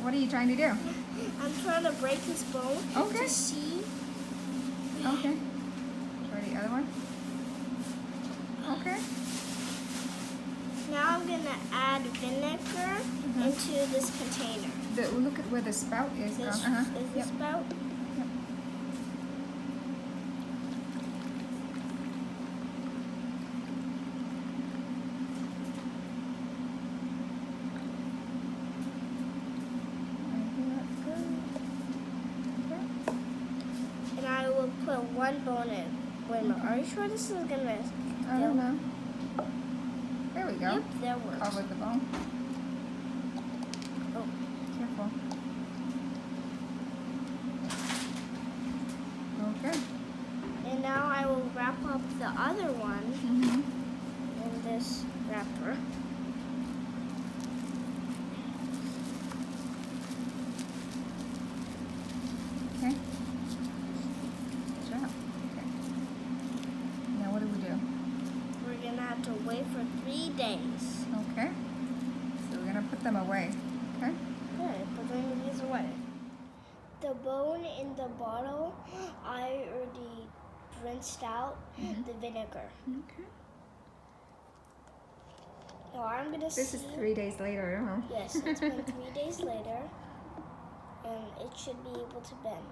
What are you trying to do? I'm trying to break this bone Okay. to see. Okay. Try the other one. Okay. Now I'm gonna add vinegar into this container. Look at where the spout is. This is the Yep. spout. Yep. And I will put one bone in. Wait a minute, are you sure this is gonna I don't know. There we go. Yep, that works. Cover the bone. Oh. Careful. Okay. And now I will wrap up the other one in this wrapper. Okay. Good job. Okay. Now what do we do? We're gonna have to wait for 3 days. Okay. So we're gonna put them away. Okay. Good, putting these away. The bone in the bottle, I already rinsed out the vinegar. Okay. Now I'm gonna see. This is 3 days later, huh? Yes, it's been 3 days later, and it should be able to bend.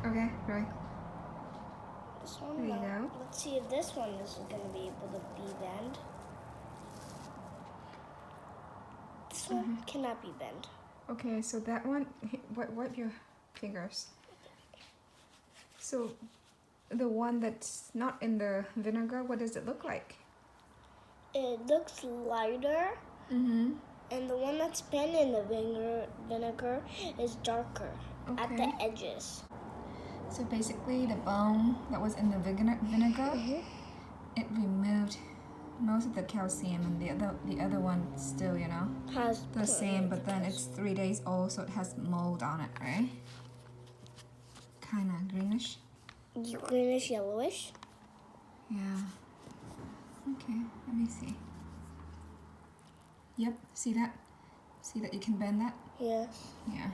Okay, right. This one, There you no. go. Let's see if this one is gonna be able to be bent. This one cannot be bent. Okay, so that one, wipe your fingers. So the one that's not in the vinegar, what does it look like? It looks lighter, and the one that's been in the vinegar is darker at the edges. So basically the bone that was in the vinegar, it removed most of the calcium, and the other one still, you know, Has the same, but then it's 3 days old, so it has mold on it, right? Kind of greenish. Greenish yellowish. Yeah. Okay, let me see. Yep, see that? See that you can bend that? Yes. Yeah.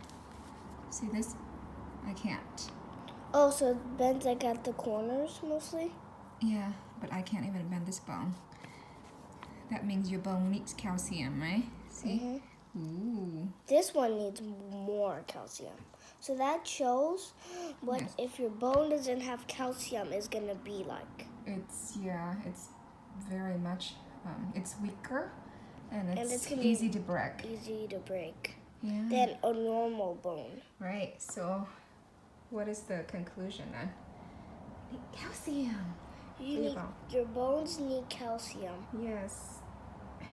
See this? I can't. Oh, so it bends like at the corners mostly? Yeah, but I can't even bend this bone. That means your bone needs calcium, right? See? Ooh. This one needs more calcium. So that shows what if your bone doesn't have calcium is gonna be like. It's very much, it's weaker, and it's gonna easy to break. Easy to break. Yeah. Than a normal bone. Right, so what is the conclusion then? Calcium. Your bones need calcium. Yes.